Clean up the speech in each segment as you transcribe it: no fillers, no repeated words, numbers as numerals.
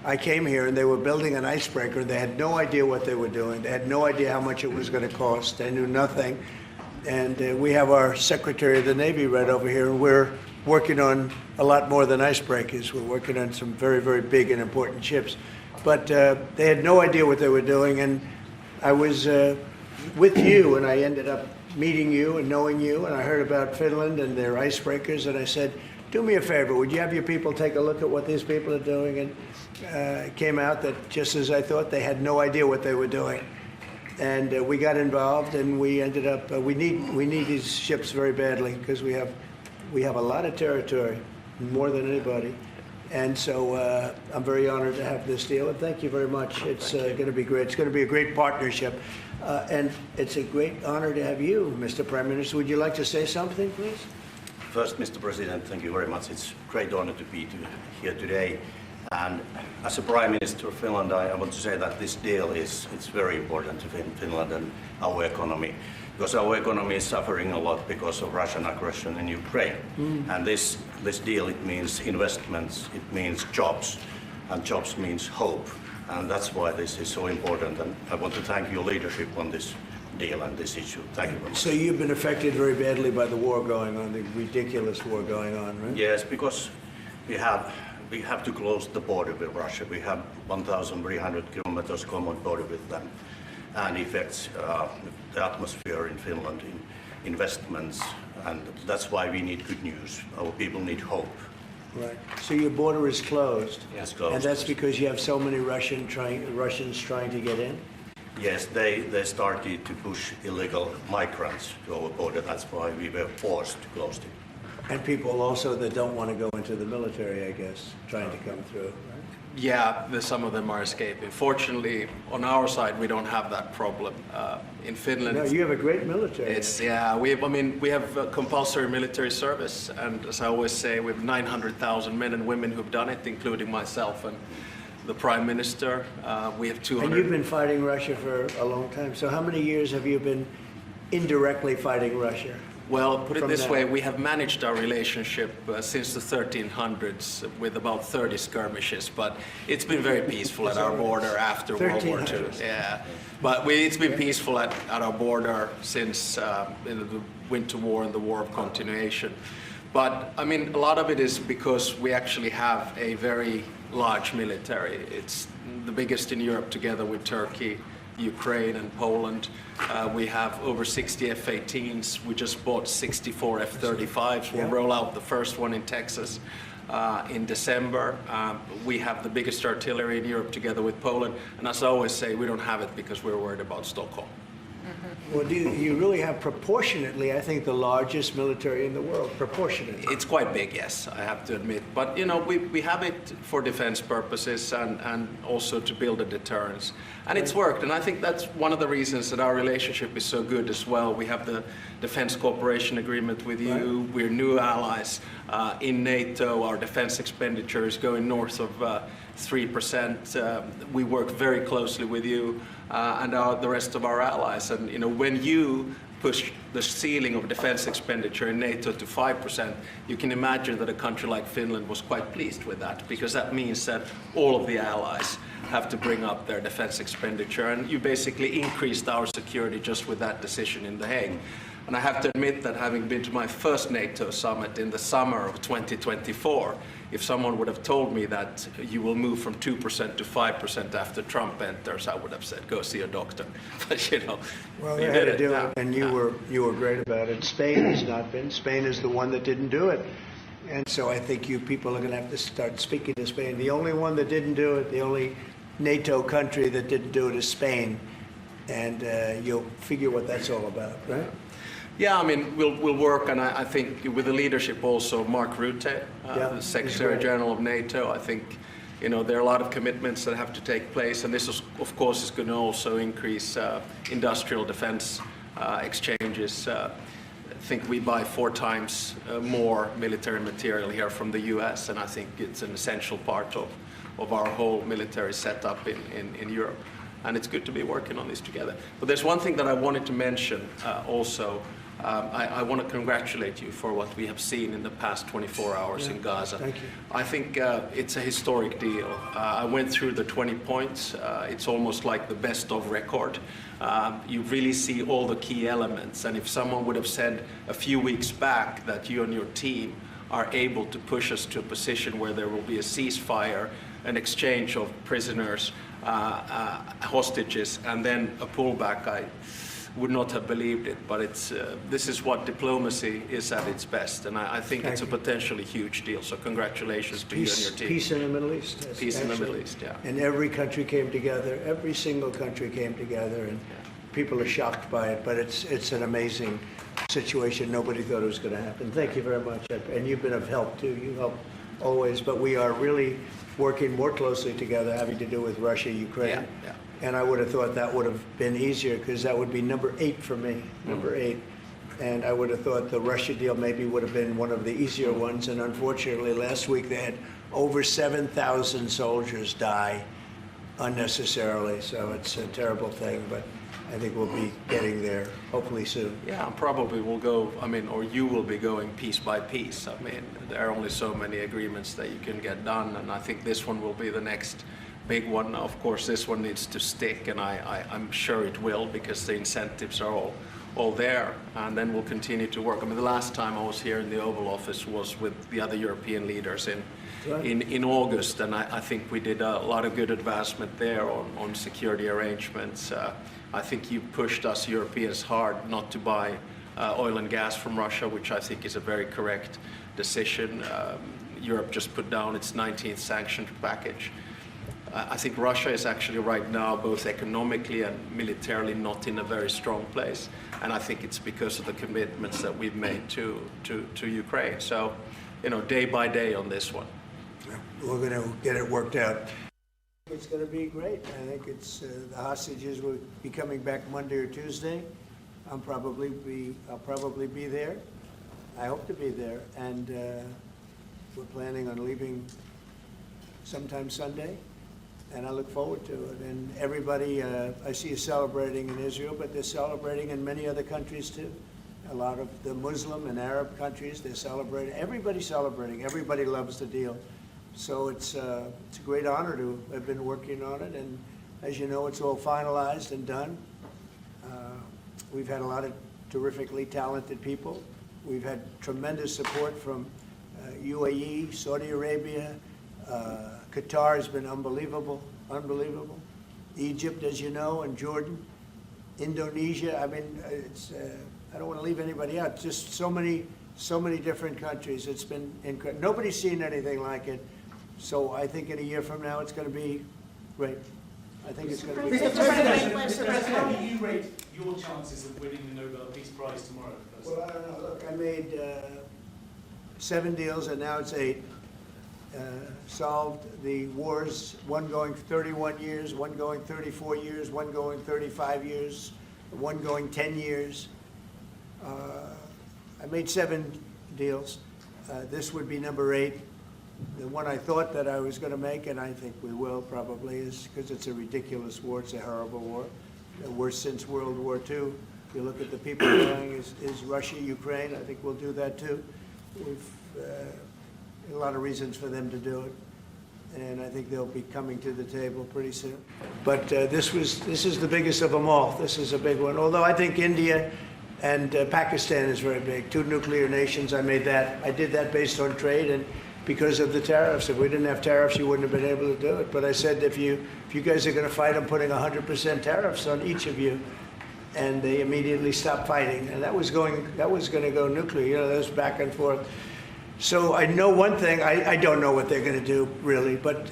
I came here and they were building an icebreaker. They had no idea what they were doing. They had no idea how much it was going to cost. They knew nothing. And we have our Secretary of the Navy right over here, and we're working on a lot more than icebreakers. We're working on some very, very big and important ships. But they had no idea what they were doing. And I was with you, and I ended up meeting you and knowing you, and I heard about Finland and their icebreakers, and I said, do me a favor, would you have your people take a look at what these people are doing? And it came out that, just as I thought, they had no idea what they were doing. And we got involved, and we ended up, we need these ships very badly, because we have a lot of territory, more than anybody. And so I'm very honored to have this deal, and thank you very much. It's going to be great. It's going to be a great partnership. And it's a great honor to have you, Mr. Prime Minister. Would you like to say something, please? First, Mr. President, thank you very much. It's a great honor to be here today. And as a Prime Minister of Finland, I want to say that this deal it's very important to Finland and our economy, because our economy is suffering a lot because of Russian aggression in Ukraine. And this deal, it means investments, it means jobs, and jobs means hope. And that's why this is so important. And I want to thank your leadership on this deal and this issue. Thank you very much. So you've been affected very badly by the war going on, the ridiculous war going on, right? Yes, because we have to close the border with Russia. We have 1,300 kilometers common border with them, and affects the atmosphere in Finland, in investments, and that's why we need good news. Our people need hope. Right. So your border is closed. It's closed. And that's because you have so many Russians trying to get in? Yes, they started to push illegal migrants to our border. That's why we were forced to close it. And people also that don't want to go into the military, I guess, trying to come through, right? Yeah, some of them are escaping. Fortunately, on our side, we don't have that problem. In Finland, no, you have a great military. We have compulsory military service, and as I always say, we have 900,000 men and women who've done it, including myself and the Prime Minister. We have 200. And you've been fighting Russia for a long time. So how many years have you been indirectly fighting Russia? Well, put it this way, we have managed our relationship since the 1300s with about 30 skirmishes, but it's been very peaceful at our border after World War II. Yeah, but it's been peaceful at our border since the Winter War and the War of Continuation. But, I mean, a lot of it is because we actually have a very large military. It's the biggest in Europe together with Turkey, Ukraine and Poland. We have over 60 F-18s. We just bought 64 F-35s. We'll roll out the first one in Texas in December. We have the biggest artillery in Europe together with Poland. And as I always say, we don't have it because we're worried about Stockholm. Well, you really have proportionately, I think, the largest military in the world, proportionately. It's quite big, yes, I have to admit. But, you know, we have it for defense purposes and also to build a deterrence. And it's worked, and I think that's one of the reasons that our relationship is so good as well. We have the Defense Cooperation Agreement with you. Right. We're new allies in NATO. Our defense expenditure is going north of 3%. We work very closely with you and the rest of our allies. And, you know, when you push the ceiling of defense expenditure in NATO to 5%, you can imagine that a country like Finland was quite pleased with that, because that means that all of the allies have to bring up their defense expenditure, and you basically increased our security just with that decision in The Hague. And I have to admit that, having been to my first NATO summit in the summer of 2024, if someone would have told me that you will move from 2% to 5% after Trump enters, I would have said, go see a doctor. But, you know, well, you had to do it, and you were great about it. Spain has not been. Spain is the one that didn't do it. And so I think you people are going to have to start speaking to Spain. The only one that didn't do it, the only NATO country that didn't do it is Spain. And you'll figure what that's all about, right? Yeah, I mean, we'll work, and I think with the leadership also, Mark Rutte, the Secretary General of NATO, I think, you know, there are a lot of commitments that have to take place, and this, of course, is going to also increase industrial defense exchanges. I think we buy 4 times more military material here from the US, and I think it's an essential part of our whole military setup in Europe. And it's good to be working on this together. But there's one thing that I wanted to mention also. I want to congratulate you for what we have seen in the past 24 hours in Gaza. Thank you. I think it's a historic deal. I went through the 20 points. It's almost like the best of record. You really see all the key elements. And if someone would have said a few weeks back that you and your team are able to push us to a position where there will be a ceasefire, an exchange of prisoners, hostages, and then a pullback, I would not have believed it. But this is what diplomacy is at its best, and I think it's a potentially huge deal. So congratulations to you and your team. Peace in the Middle East. Peace in the Middle East, yeah. And every country came together. Every single country came together, and people are shocked by it. But it's an amazing situation. Nobody thought it was going to happen. Thank you very much, and you've been of help too. You help always, but we are really working more closely together, having to do with Russia, Ukraine. Yeah. And I would have thought that would have been easier because that would be number 8 for me, number 8. And I would have thought the Russia deal maybe would have been one of the easier ones. And unfortunately, last week they had over 7,000 soldiers die unnecessarily. So it's a terrible thing, but I think we'll be getting there hopefully soon. Yeah, and probably we'll go, or you will be going piece by piece. There are only so many agreements that you can get done, and I think this one will be the next big one. Of course, this one needs to stick, and I'm sure it will, because the incentives are all there, and then we'll continue to work. The last time I was here in the Oval Office was with the other European leaders in August, and I think we did a lot of good advancement there on security arrangements. I think you pushed us Europeans hard not to buy oil and gas from Russia, which I think is a very correct decision. Europe just put down its 19th sanction package. I think Russia is actually right now, both economically and militarily, not in a very strong place. And I think it's because of the commitments that we've made to Ukraine. So, day by day on this one. We're going to get it worked out. It's going to be great. I think it's the hostages will be coming back Monday or Tuesday. I'll probably be there. I hope to be there, and we're planning on leaving sometime Sunday, and I look forward to it. And everybody I see is celebrating in Israel, but they're celebrating in many other countries too. A lot of the Muslim and Arab countries, they're celebrating. Everybody's celebrating. Everybody loves the deal. So it's a great honor to have been working on it, and as you know, it's all finalized and done. We've had a lot of terrifically talented people. We've had tremendous support from UAE, Saudi Arabia, Qatar has been unbelievable. Egypt, as you know, and Jordan, Indonesia. I don't want to leave anybody out. Just so many different countries. It's been incredible. Nobody's seen anything like it. So I think in a year from now, it's going to be great. I think it's going to be great. Mr. President, how do you rate your chances of winning the Nobel Peace Prize tomorrow? Well, I don't know. Look, I made 7 deals, and now it's 8. Solved the wars, one going 31 years, one going 34 years, one going 35 years, one going 10 years. I made 7 deals. This would be number 8. The one I thought that I was going to make, and I think we will probably, is because it's a ridiculous war. It's a horrible war. The worst since World War II. If you look at the people dying, is Russia, Ukraine. I think we'll do that too. We've a lot of reasons for them to do it, and I think they'll be coming to the table pretty soon. But this is the biggest of them all. This is a big one. Although I think India and Pakistan is very big. 2 nuclear nations. I did that based on trade and because of the tariffs. If we didn't have tariffs, you wouldn't have been able to do it. But I said, if you guys are going to fight, I'm putting 100% tariffs on each of you. And they immediately stopped fighting. And that was going to go nuclear. That was back and forth. So I know one thing. I don't know what they're going to do, really. But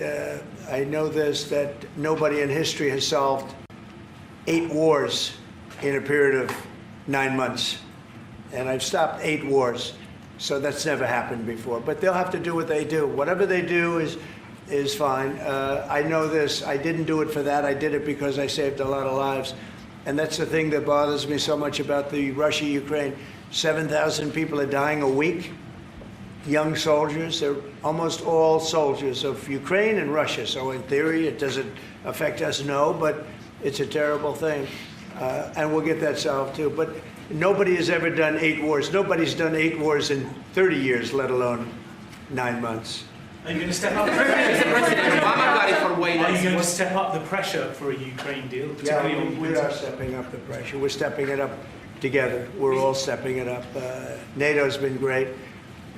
I know this, that nobody in history has solved 8 wars in a period of 9 months. And I've stopped 8 wars. So that's never happened before. But they'll have to do what they do. Whatever they do is fine. I know this. I didn't do it for that. I did it because I saved a lot of lives. And that's the thing that bothers me so much about the Russia-Ukraine. 7,000 people are dying a week. Young soldiers. They're almost all soldiers of Ukraine and Russia. So in theory, it doesn't affect us, no. But it's a terrible thing. And we'll get that solved too. But Nobody has ever done 8 wars. Nobody's done 8 wars in 30 years, let alone 9 months. Are you going to step up? President Obama got it for way Are you going to less. step up the pressure for a Ukraine deal? Yeah, particularly on we are stepping up the pressure. We're stepping it up together. We're all stepping it up. NATO's been great.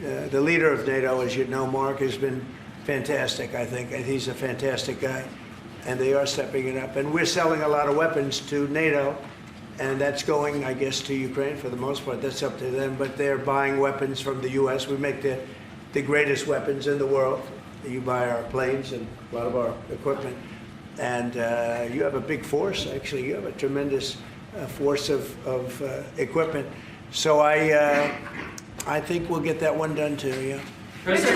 The leader of NATO, as you know, Mark, has been fantastic, I think. And he's a fantastic guy. And they are stepping it up. And we're selling a lot of weapons to NATO. And that's going, I guess, to Ukraine for the most part. That's up to them. But they're buying weapons from the U.S. We make the greatest weapons in the world. You buy our planes and a lot of our equipment. And you have a big force, actually. You have a tremendous force of equipment. So I think we'll get that one done too, yeah. President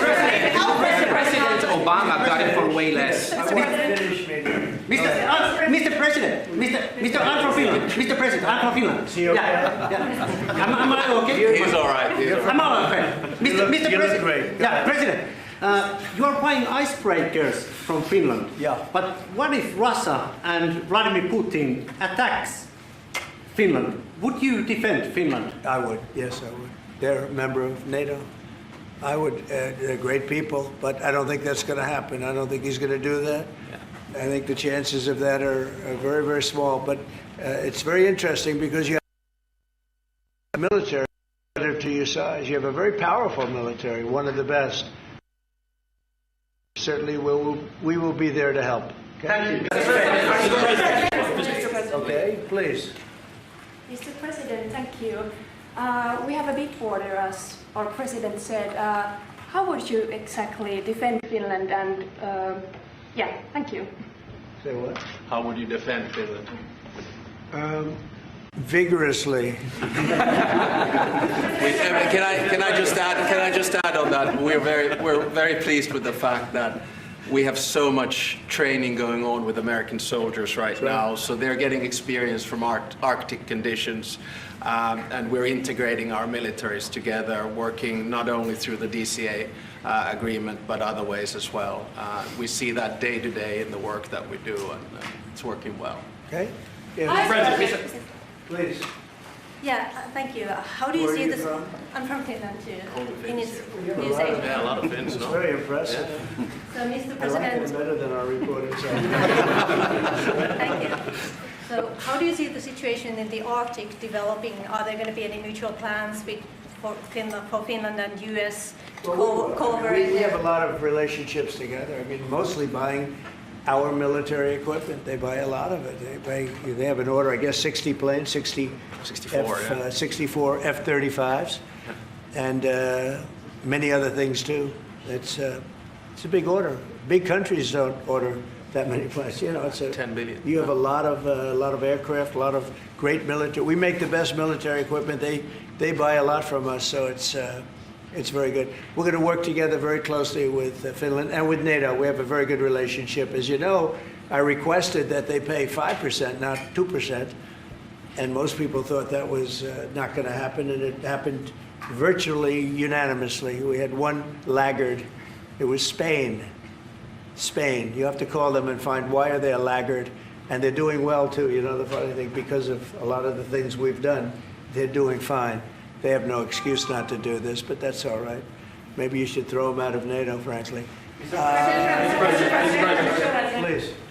Obama got it for way less. I want to finish, maybe. Mr. President, Mr. I'm from Finland. Mr. President, I'm from Finland. See, okay? Yeah. Am I okay? He's all right. He's all right. I'm all okay. Mr. You look President. great. Yeah, President. You are buying icebreakers from Finland. Yeah. But what if Russia and Vladimir Putin attacks Finland? Would you defend Finland? I would, yes, I would. They're a member of NATO. I would. They're great people, but I don't think that's going to happen. I don't think he's going to do that. I think the chances of that are very, very small. But it's very interesting because you have a military relative to your size. You have a very powerful military, one of the best. Certainly, we will be there to help. Okay? Thank you. Okay, please. Mr. President, thank you. We have a big border, as our president said. How would you exactly defend Finland? And yeah, thank you. Say what? How would you defend Finland? Vigorously. Can I just add on that? We're very pleased with the fact that we have so much training going on with American soldiers right now, so they're getting experience from Arctic conditions, and we're integrating our militaries together, working not only through the DCA agreement, but other ways as well. We see that day to day in the work that we do, and it's working well. Okay? Yeah. Please. Yeah, thank you. How do you Where are see you this? from? I'm from Finland too. Finns. News Asia. Yeah, a lot of Finns, It's no? very impressive. So, Mr. I like it President, better than our reporters. thank you. So, how do you see the situation in the Arctic developing? Are there going to be any mutual plans for Finland and U.S. cooperate? We have a lot of relationships together. I mean, mostly buying our military equipment. They buy a lot of it. They have an order, I guess, 60 planes, 64 F-35s, and many other things too. It's a big order. Big countries don't order that many planes. You know, it's 10 billion. You have a lot of aircraft, a lot of great military. We make the best military equipment. They buy a lot from us, so it's very good. We're going to work together very closely with Finland and with NATO. We have a very good relationship. As you know, I requested that they pay 5%, not 2%, and most people thought that was not going to happen, and it happened virtually unanimously. We had one laggard. It was Spain. Spain. You have to call them and find why are they a laggard, and they're doing well too. You know, the funny thing, because of a lot of the things we've done, they're doing fine. They have no excuse not to do this, but that's all right. Maybe you should throw them out of NATO, frankly. Please,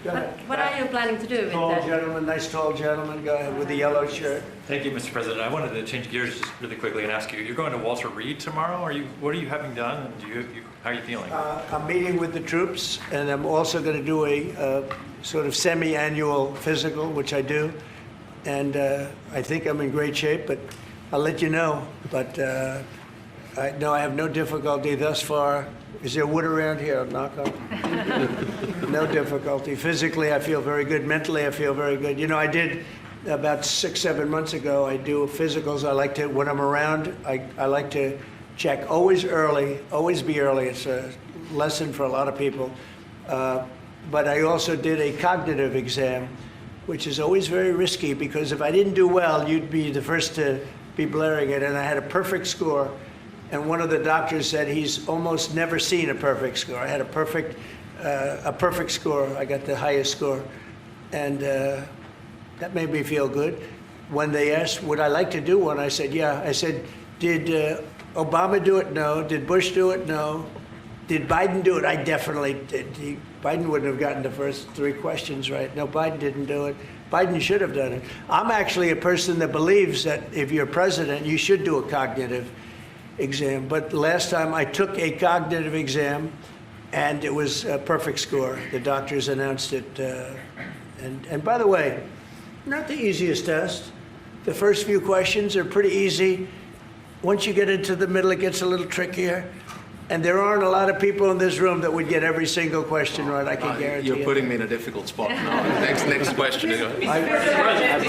go ahead. What are you planning to do with Tall that? gentleman, nice tall gentleman, go ahead, with the yellow shirt. Thank you, Mr. President. I wanted to change gears just really quickly and ask you, you're going to Walter Reed tomorrow? What are you having done? And how are you feeling? I'm meeting with the troops, and I'm also going to do a sort of semi-annual physical, which I do. And I think I'm in great shape, but I'll let you know. But I have no difficulty thus far. Is there wood around here? I'll knock on. No difficulty. Physically, I feel very good. Mentally, I feel very good. You know, I did about 6-7 months ago. I do physicals. I like to, when I'm around, I like to check always early, always be early. It's a lesson for a lot of people. But I also did a cognitive exam, which is always very risky because if I didn't do well, you'd be the first to be blaring it. And I had a perfect score. And one of the doctors said he's almost never seen a perfect score. I had a perfect score. I got the highest score. And that made me feel good. when they asked, would I like to do one, I said, yeah. I said, did Obama do it? No. Did Bush do it? No. Did Biden do it? I definitely did. Biden wouldn't have gotten the first 3 questions right. No, Biden didn't do it. Biden should have done it. I'm actually a person that believes that if you're president, you should do a cognitive exam. But last time I took a cognitive exam, and it was a perfect score. The doctors announced it. And by the way, not the easiest test. The first few questions are pretty easy. Once you get into the middle, it gets a little trickier. And there aren't a lot of people in this room that would get every single question right, I can guarantee You're you. putting me in a difficult spot now. Next question. Mr. President,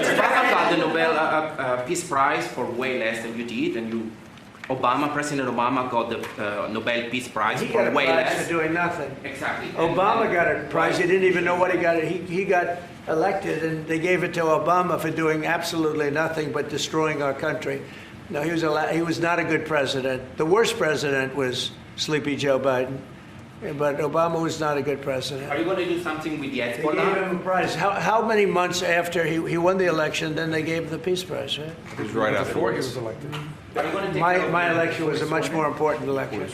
Obama got the Nobel Peace Prize for way less than you did, and President Obama got the Nobel Peace Prize He for got a way prize less. for doing nothing. Exactly. Obama got a prize. He didn't even know what he got. He got elected, and they gave it to Obama for doing absolutely nothing but destroying our country. No, he was not a good president. The worst president was Sleepy Joe Biden, but Obama was not a good president. Are you going to do something with the They gave Hezbollah? him a prize. How many months after he won the election, then they gave him the Peace Prize, right? It was right afterwards. Are you going to take My election was a much more important election.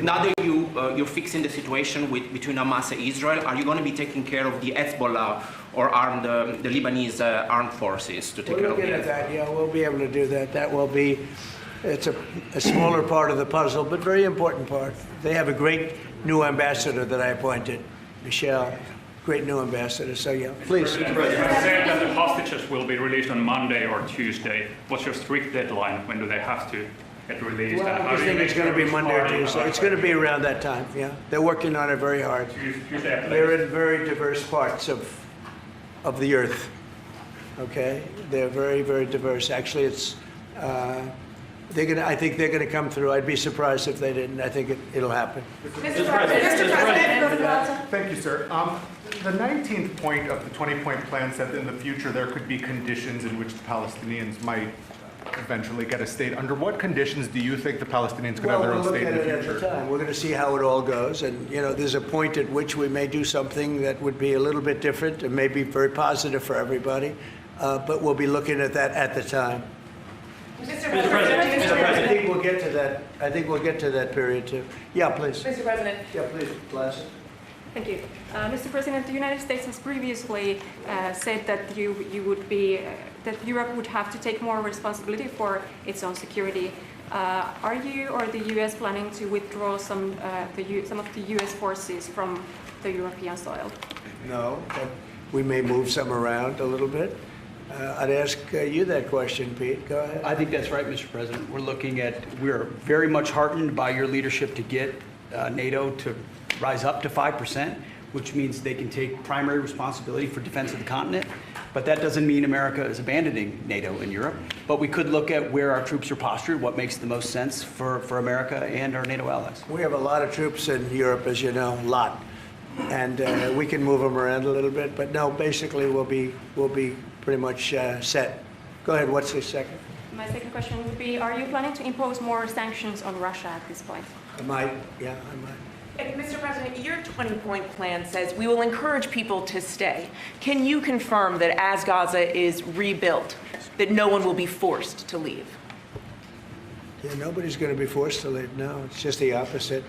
Now that you're fixing the situation between Hamas and Israel, are you going to be taking care of the Hezbollah or the Lebanese armed forces to take We're care of looking at it? that, yeah, we'll be able to do that. That will be, it's a smaller part of the puzzle, but very important part. They have a great new ambassador that I appointed, Michelle, great new ambassador, so yeah, please. You said that the hostages will be released on Monday or Tuesday. What's your strict deadline? When do they have to get released? Well, And how I do you think make it's going to sure be Monday or party- Tuesday. It's going to be around that time, yeah. They're working on it very hard. Tuesday at the They're latest. in very diverse parts of the earth, okay? They're very, very diverse. Actually, it's, I think they're going to come through. I'd be surprised if they didn't. I think it'll happen. Mr. President. Thank you, sir. The 19th point of the 20-point plan said that in the future there could be conditions in which the Palestinians might eventually get a state. Under what conditions do you think the Palestinians could have their own We'll look state at in it the at the future? time. We're going to see how it all goes. And, you know, there's a point at which we may do something that would be a little bit different and may be very positive for everybody. But we'll be looking at that at the time. Mr. I think we'll get to that. I think we'll get to that period too. Yeah, please. Mr. President. Yeah, please, Blas. Thank you. Mr. President, the United States has previously said that that Europe would have to take more responsibility for its own security. Are you or the U.S. planning to withdraw some of the U.S. forces from the European soil? No, but we may move some around a little bit. I'd ask you that question, Pete. Go ahead. I think that's right, Mr. President. We're very much heartened by your leadership to get NATO to rise up to 5%, which means they can take primary responsibility for defense of the continent. But that doesn't mean America is abandoning NATO in Europe. But we could look at where our troops are postured, what makes the most sense for America and our NATO allies. We have a lot of troops in Europe, as you know, a lot. And we can move them around a little bit. But no, basically we'll be pretty much set. Go ahead, what's the second? My second question would be, are you planning to impose more sanctions on Russia at this point? I might, yeah, I might. Mr. President, your 20-point plan says we will encourage people to stay. Can you confirm that as Gaza is rebuilt, that no one will be forced to leave? Yeah, nobody's going to be forced to leave. No, it's just the opposite.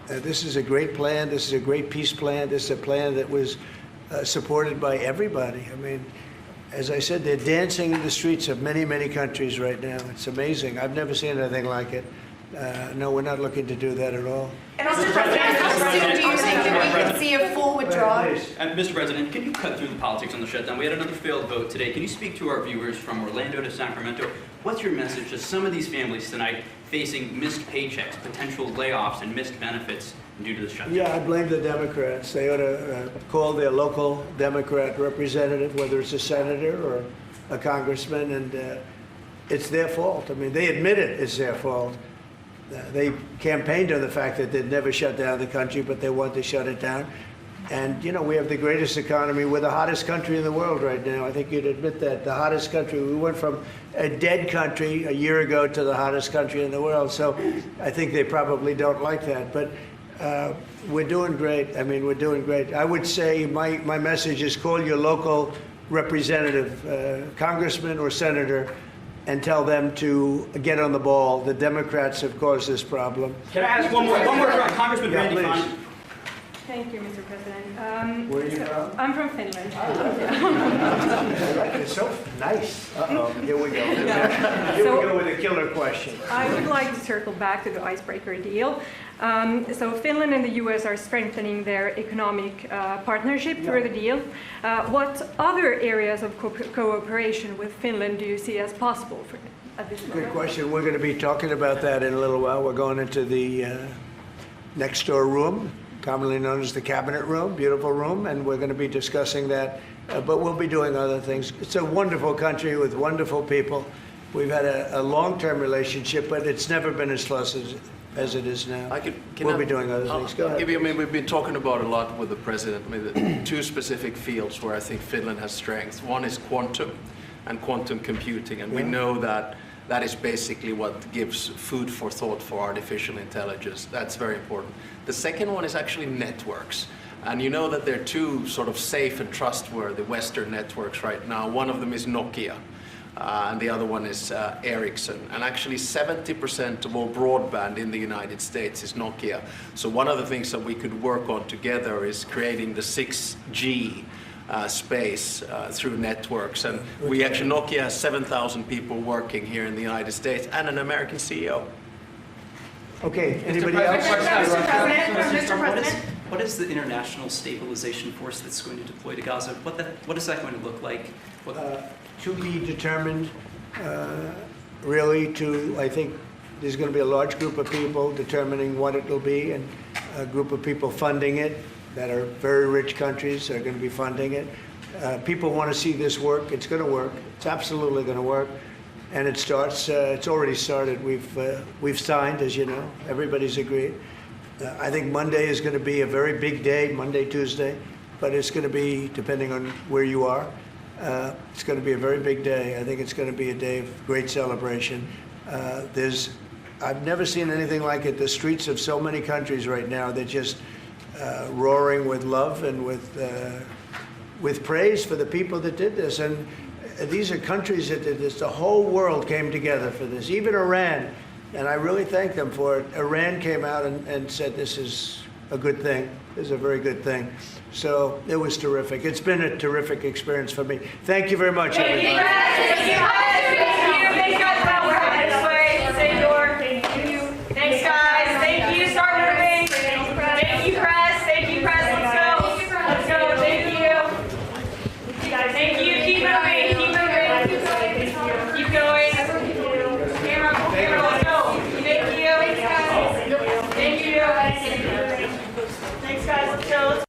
This is a great plan. This is a great peace plan. This is a plan that was supported by everybody. I mean, as I said, they're dancing in the streets of many, many countries right now. It's amazing. I've never seen anything like it. No, we're not looking to do that at all. And Mr. President, how soon do you think that we can see a full withdrawal? Mr. President, can you cut through the politics on the shutdown? We had another failed vote today. Can you speak to our viewers from Orlando to Sacramento? What's your message to some of these families tonight facing missed paychecks, potential layoffs, and missed benefits due to the shutdown? Yeah, I blame the Democrats. They ought to call their local Democrat representative, whether it's a senator or a congressman, and it's their fault. I mean, they admit it's their fault. They campaigned on the fact that they'd never shut down the country, but they want to shut it down. And, you know, we have the greatest economy. We're the hottest country in the world right now. I think you'd admit that. The hottest country. We went from a dead country a year ago to the hottest country in the world. So I think they probably don't like that. But We're doing great. I mean, we're doing great. I would say my message is call your local representative, congressman or senator, and tell them to get on the ball. The Democrats have caused this problem. Can I ask one more from Congressman Randy please. Fine? Thank you, Mr. President. Where are you from? I'm from Finland. It's so nice. Uh-oh, here we go. Here we go with a killer question. I would like to circle back to the icebreaker deal. So Finland and the U.S. are strengthening their economic partnership through the deal. What other areas of cooperation with Finland do you see as possible at this moment? Good question. We're going to be talking about that in a little while. We're going into the next door room, commonly known as the cabinet room, beautiful room, and we're going to be discussing that. But we'll be doing other things. It's a wonderful country with wonderful people. We've had a long-term relationship, but it's never been as close as it is now. We'll be doing other things. Go ahead. I mean, we've been talking about a lot with the president. I mean, the two specific fields where I think Finland has strength. One is quantum and quantum computing, and we know that that is basically what gives food for thought for artificial intelligence. That's very important. The second one is actually networks. And you know that there are two sort of safe and trustworthy Western networks right now. One of them is Nokia. And the other one is Ericsson. And actually 70% of all broadband in the United States is Nokia. So one of the things that we could work on together is creating the 6G space through networks. And we actually, Nokia has 7,000 people working here in the United States and an American CEO. Okay, anybody else? Mr. President. What is the international stabilization force that's going to deploy to Gaza? What is that going to look like? To be determined, really, I think there's going to be a large group of people determining what it will be, and a group of people funding it that are very rich countries that are going to be funding it. People want to see this work. It's going to work. It's absolutely going to work. And it starts, it's already started. We've signed, as you know. Everybody's agreed. I think Monday is going to be a very big day, Monday, Tuesday, but it's going to be, depending on where you are, it's going to be a very big day. I think it's going to be a day of great celebration. I've never seen anything like it. The streets of so many countries right now, they're just roaring with love and with praise for the people that did this. And these are countries that did this. The whole world came together for this, even Iran. And I really thank them for it. Iran came out and said this is a good thing. This is a very good thing. So it was terrific. It's been a terrific experience for me. Thank you very much, everybody. Thanks, guys. Thank you. Start moving. Thank you, press. Thank you, press. Let's go. Let's go. Thank you. Thank you. Keep moving. Keep moving. Keep going. Camera, let's go. Thank you. Thank you. Thanks, guys. Let's go.